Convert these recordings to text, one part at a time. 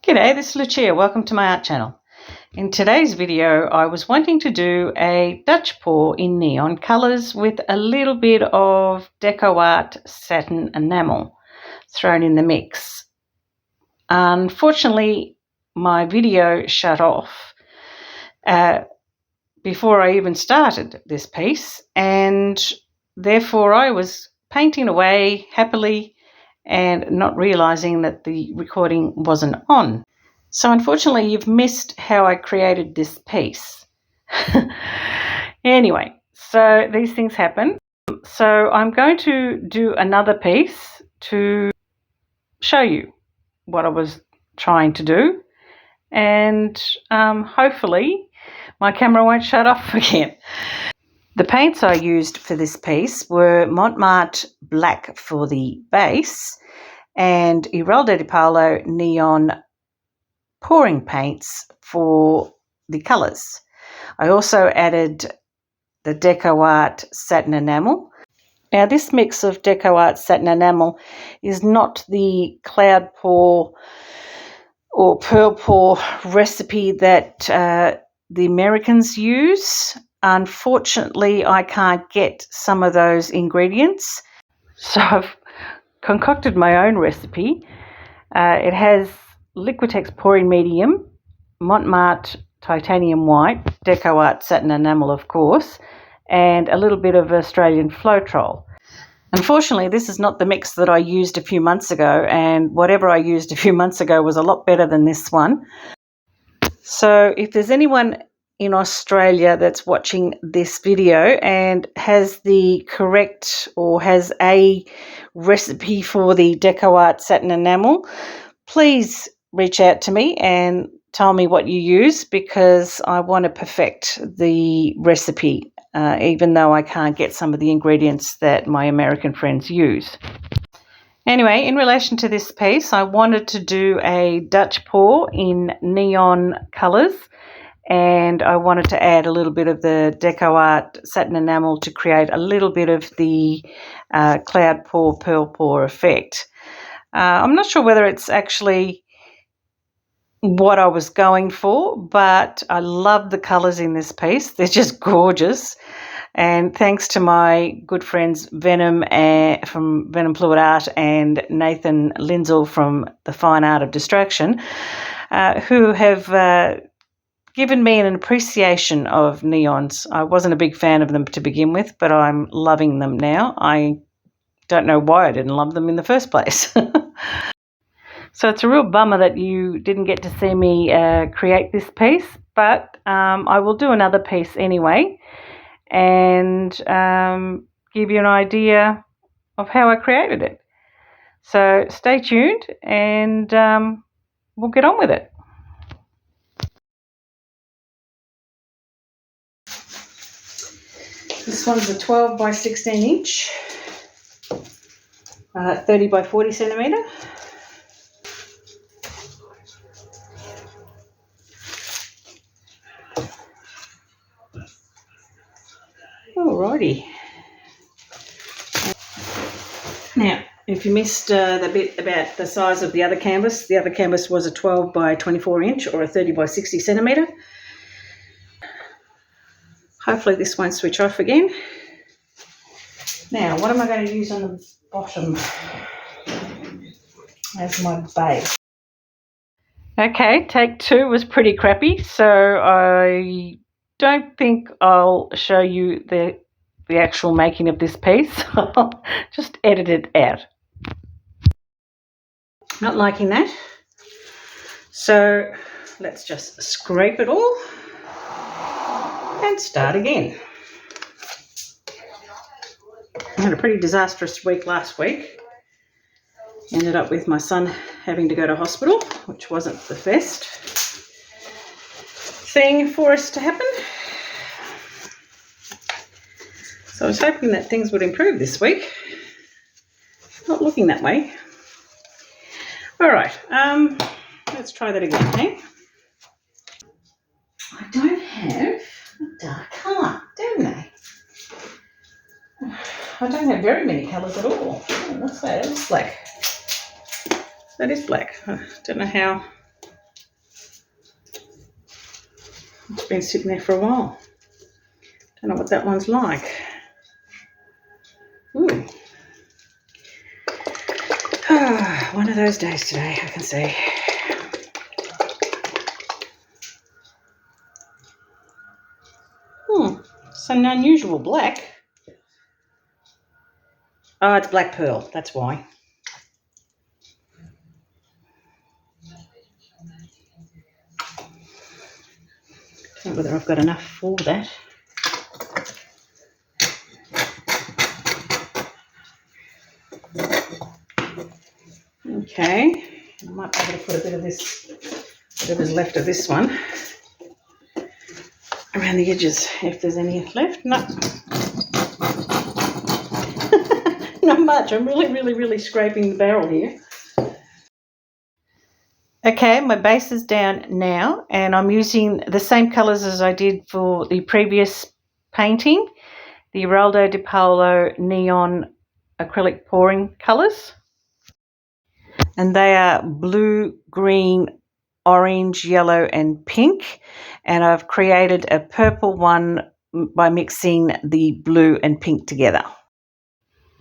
G'day, this is Lucia. Welcome to my art channel. In today's video, I was wanting to do a Dutch pour in neon colours with a little bit of deco art satin enamel thrown in the mix. Unfortunately, my video shut off before I even started this piece, and therefore I was painting away happily and not realising that the recording wasn't on. So unfortunately, you've missed how I created this piece. Anyway, so these things happen. So I'm going to do another piece to show you what I was trying to do, and hopefully my camera won't shut off again. The paints I used for this piece were Mont Black for the base and Eraldo di Paolo Neon pouring paints for the colours. I also added the Deco Art satin enamel. Now this mix of Deco Art satin enamel is not the cloud pour or pearl pour recipe that the Americans use. Unfortunately, I can't get some of those ingredients, so I've concocted my own recipe. It has Liquitex pouring medium, Mont titanium white, Deco Art satin enamel of course, and a little bit of Australian Floetrol. Unfortunately, this is not the mix that I used a few months ago, and whatever I used a few months ago was a lot better than this one. So if there's anyone in Australia that's watching this video and has the correct or has a recipe for the Deco Art satin enamel, please reach out to me and tell me what you use, because I want to perfect the recipe, even though I can't get some of the ingredients that my American friends use. Anyway, in relation to this piece, I wanted to do a Dutch pour in neon colours, and I wanted to add a little bit of the Deco Art satin enamel to create a little bit of the cloud pour, pearl pour effect. I'm not sure whether it's actually what I was going for, but I love the colours in this piece. They're just gorgeous. And thanks to my good friends Venom from Venom Fluid Art and Nathan Linzel from The Fine Art of Distraction, who have given me an appreciation of neons. I wasn't a big fan of them to begin with, but I'm loving them now. I don't know why I didn't love them in the first place. So it's a real bummer that you didn't get to see me create this piece, but I will do another piece anyway and give you an idea of how I created it. So stay tuned and we'll get on with it. This one's a 12 by 16 inch, 30 by 40 centimetre. Alrighty. Now, if you missed the bit about the size of the other canvas was a 12 by 24 inch or a 30 by 60 centimetre. Hopefully this won't switch off again. Now, what am I going to use on the bottom as my base? Okay, take two was pretty crappy, so I don't think I'll show you the actual making of this piece. I'll just edit it out. Not liking that. So let's just scrape it all and start again. I had a pretty disastrous week last week. Ended up with my son having to go to hospital, which wasn't the best thing for us to happen. So I was hoping that things would improve this week. Not looking that way. All right, let's try that again, hey? I don't have a dark colour, don't I? I don't have very many colours at all. Oh, what's that? It's black. That is black. I don't know how It's been sitting there for a while. Don't know what that one's like. Ooh. One of those days today, I can see. It's an unusual black. Oh, it's black pearl, that's why. Don't know whether I've got enough for that. Okay, I might be able to put a bit of this, whatever's left of this one, around the edges if there's any left. No. Not much. I'm really scraping the barrel here. Okay, my base is down now and I'm using the same colours as I did for the previous painting, the Eraldo di Paolo Neon acrylic pouring colours. And they are blue, green, orange, yellow and pink. And I've created a purple one by mixing the blue and pink together.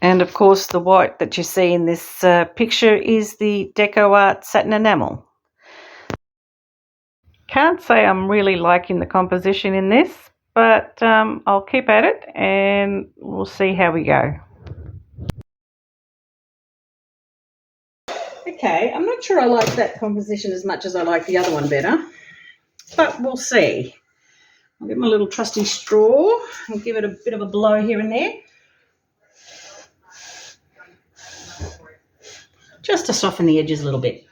And of course the white that you see in this picture is the Deco Art Satin Enamel. Can't say I'm really liking the composition in this, but I'll keep at it and we'll see how we go. Okay, I'm not sure I like that composition as much as I like the other one better, but we'll see. I'll get my little trusty straw and give it a bit of a blow here and there, just to soften the edges a little bit.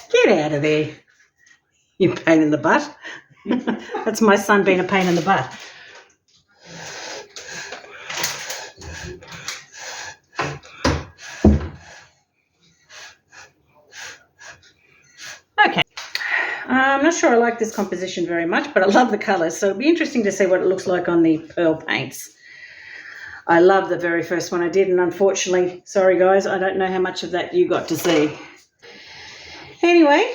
Get out of there, you pain in the butt. That's my son being a pain in the butt. Okay, I'm not sure I like this composition very much, but I love the colours, so it'll be interesting to see what it looks like on the pearl paints. I love the very first one I did, and unfortunately, sorry guys, I don't know how much of that you got to see. Anyway,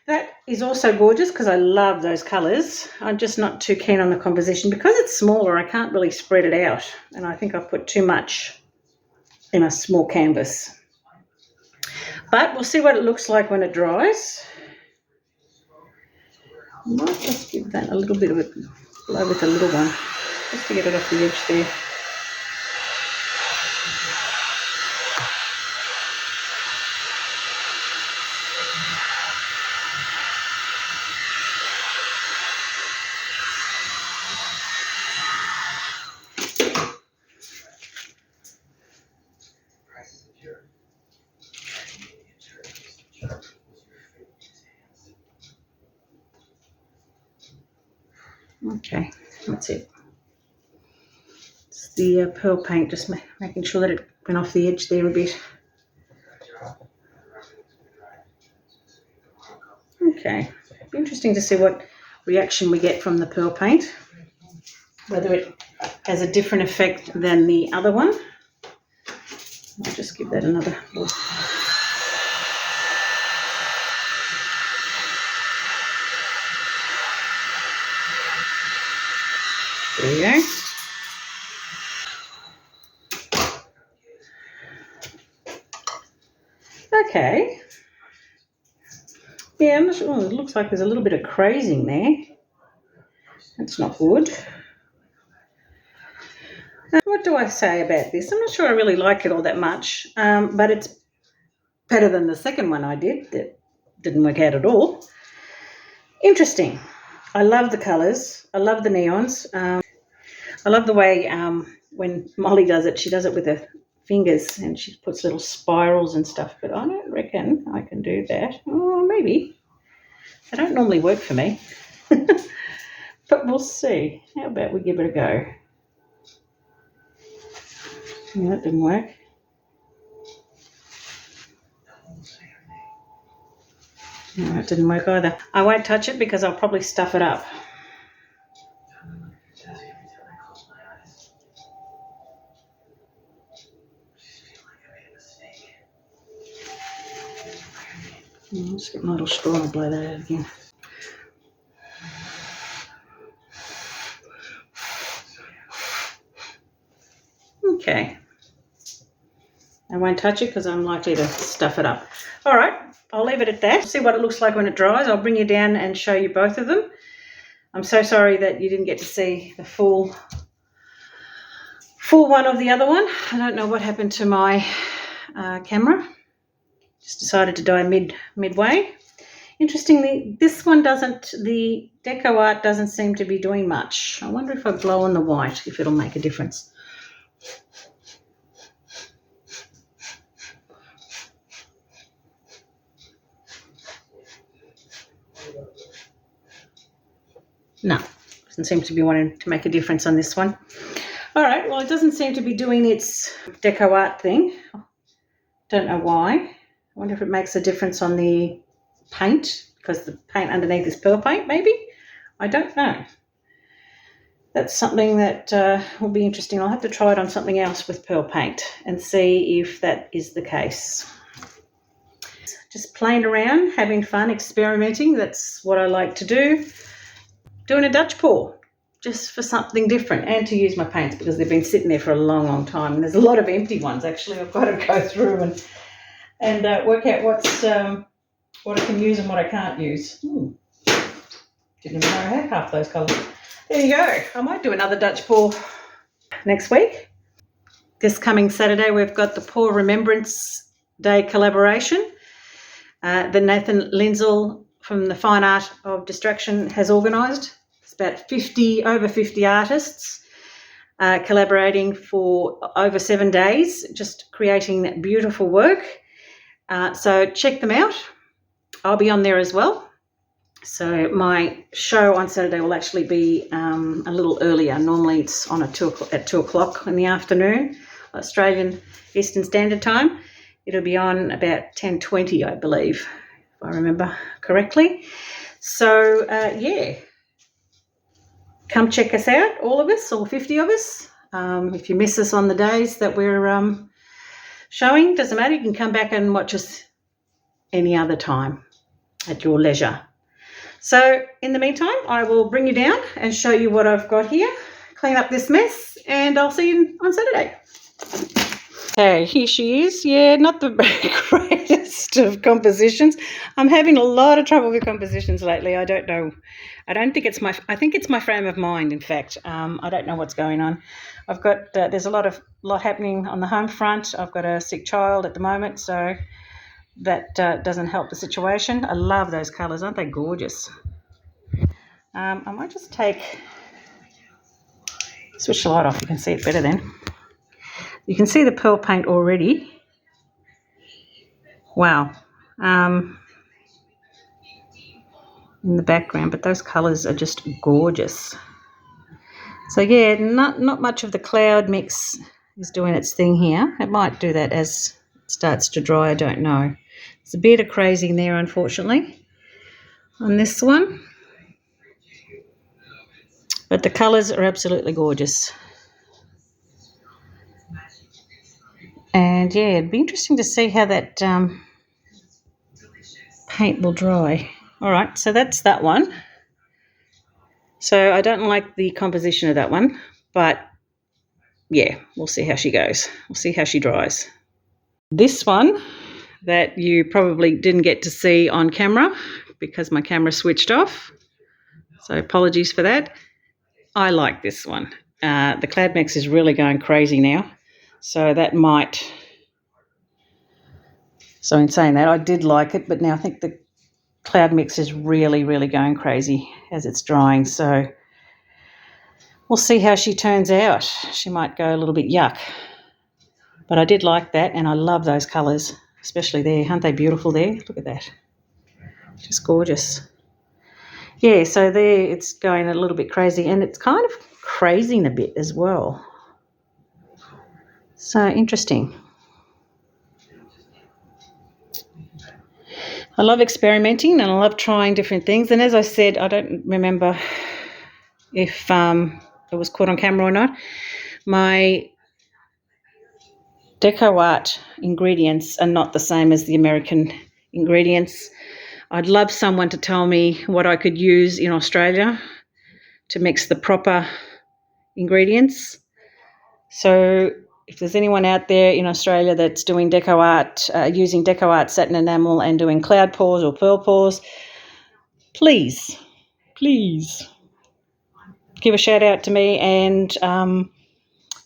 that is also gorgeous because I love those colours. I'm just not too keen on the composition. Because it's smaller, I can't really spread it out, and I think I've put too much in a small canvas. But we'll see what it looks like when it dries. I might just give that a little bit of a blow with a little one, just to get it off the edge there. Okay, that's it. It's the pearl paint, just making sure that it went off the edge there a bit. Okay, it'll be interesting to see what reaction we get from the pearl paint, whether it has a different effect than the other one. I'll just give that another look. There you go. Okay. Yeah, I'm not sure. Oh, it looks like there's a little bit of crazing there. That's not good. What do I say about this? I'm not sure I really like it all that much, but it's better than the second one I did that didn't work out at all. Interesting. I love the colours. I love the neons. I love the way when Molly does it, she does it with her fingers and she puts little spirals and stuff, but I don't reckon I can do that. Oh, maybe. They don't normally work for me. But we'll see. How about we give it a go? No, that didn't work. No, it didn't work either. I won't touch it because I'll probably stuff it up. I'll just get my little straw and blow that out again. Okay. I won't touch it because I'm likely to stuff it up. All right, I'll leave it at that. See what it looks like when it dries. I'll bring you down and show you both of them. I'm so sorry that you didn't get to see the full one of the other one. I don't know what happened to my camera. Just decided to die midway. Interestingly, this one doesn't, the deco art doesn't seem to be doing much. I wonder if I blow on the white, if it'll make a difference. No, doesn't seem to be wanting to make a difference on this one. All right, well, it doesn't seem to be doing its deco art thing. Don't know why. I wonder if it makes a difference on the paint, because the paint underneath is pearl paint, maybe? I don't know. That's something that will be interesting. I'll have to try it on something else with pearl paint and see if that is the case. Just playing around, having fun, experimenting. That's what I like to do. Doing a Dutch pour, just for something different, and to use my paints because they've been sitting there for a long, long time. And there's a lot of empty ones, actually. I've got to go through and work out what I can use and what I can't use. Didn't even know I had half those colours. There you go. I might do another Dutch pour next week. This coming Saturday, we've got the Pour Remembrance Day collaboration that Nathan Linzel from the Fine Art of Distraction has organised. It's about over 50 artists collaborating for over 7 days, just creating beautiful work. So check them out. I'll be on there as well. So my show on Saturday will actually be a little earlier. Normally it's on at 2 o'clock in the afternoon, Australian Eastern Standard Time. It'll be on about 10:20, I believe, if I remember correctly. So, yeah, come check us out, all of us, all 50 of us. If you miss us on the days that we're showing, doesn't matter, you can come back and watch us any other time at your leisure. So, in the meantime, I will bring you down and show you what I've got here, clean up this mess, and I'll see you on Saturday. Okay, here she is. Yeah, not the greatest of compositions. I'm having a lot of trouble with compositions lately. I don't know. I think it's my frame of mind, in fact. I don't know what's going on. I've got, there's a lot happening on the home front. I've got a sick child at the moment, so that doesn't help the situation. I love those colours. Aren't they gorgeous? I might just switch the light off. You can see it better then. You can see the pearl paint already. Wow. In the background, but those colours are just gorgeous. So yeah, not much of the cloud mix is doing its thing here. It might do that as it starts to dry, I don't know. There's a bit of crazy in there, unfortunately, on this one. But the colours are absolutely gorgeous. And yeah, it'd be interesting to see how that paint will dry. All right, so that's that one. So I don't like the composition of that one, but yeah, we'll see how she goes. We'll see how she dries. This one that you probably didn't get to see on camera because my camera switched off, so apologies for that. I like this one. The cloud mix is really going crazy now. So that might, so in saying that, I did like it, but now I think the cloud mix is really, really going crazy as it's drying. So we'll see how she turns out. She might go a little bit yuck. But I did like that, and I love those colours, especially there. Aren't they beautiful there? Look at that. Just gorgeous. Yeah, so there it's going a little bit crazy, and it's kind of crazing a bit as well. So interesting. I love experimenting and I love trying different things. And as I said, I don't remember if it was caught on camera or not. My deco art ingredients are not the same as the American ingredients. I'd love someone to tell me what I could use in Australia to mix the proper ingredients. So if there's anyone out there in Australia that's doing deco art, using deco art satin enamel and doing cloud pours or pearl pours, please give a shout out to me and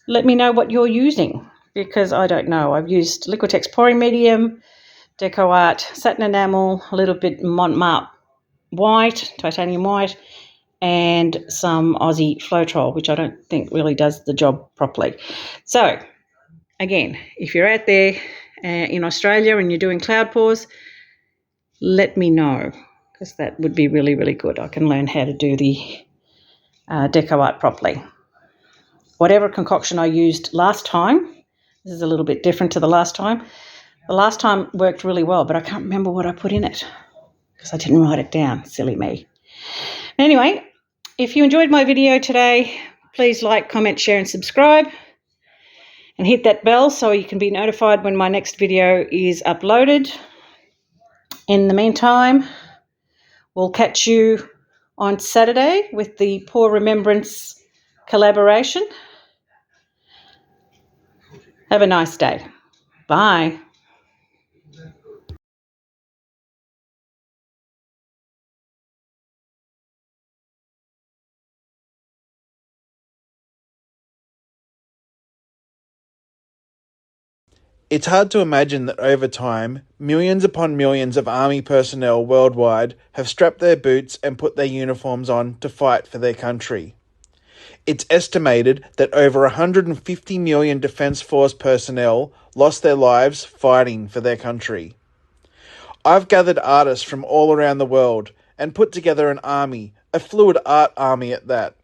let me know what you're using, because I don't know. I've used Liquitex pouring medium, deco art satin enamel, a little bit Mont white, titanium white, and some Aussie Floetrol, which I don't think really does the job properly. So again, if you're out there in Australia and you're doing cloud pours, let me know, because that would be really, really good. I can learn how to do the deco art properly. Whatever concoction I used last time, this is a little bit different to the last time. The last time worked really well, but I can't remember what I put in it because I didn't write it down. Silly me. Anyway, if you enjoyed my video today, please like, comment, share and subscribe, and hit that bell so you can be notified when my next video is uploaded. In the meantime, we'll catch you on Saturday with the Poor Remembrance collaboration. Have a nice day. Bye. It's hard to imagine that over time, millions upon millions of army personnel worldwide have strapped their boots and put their uniforms on to fight for their country. It's estimated that over 150 million Defence Force personnel lost their lives fighting for their country. I've gathered artists from all around the world and put together an army, a fluid art army at that,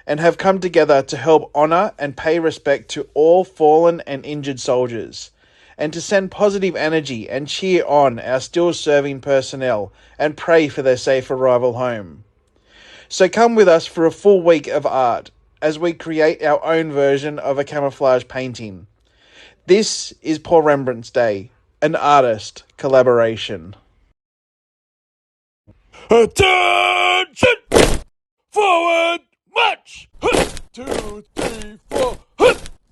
and have come together to help honour and pay respect to all fallen and injured soldiers, and to send positive energy and cheer on our still serving personnel and pray for their safe arrival home. So come with us for a full week of art as we create our own version of a camouflage painting. This is Poor Remembrance Day, an artist collaboration. Attention! Forward march! 2, 3, 4.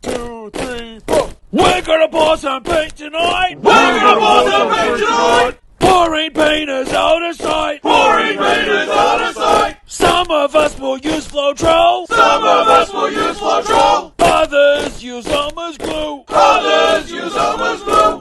2, 3, 4. We're gonna pour some paint tonight! We're gonna pour some paint tonight! Pouring paint is out of sight! Pouring paint is out of sight! Some of us will use Floetrol! Some of us will use Floetrol! Others use Elmer's glue! Others use Elmer's glue!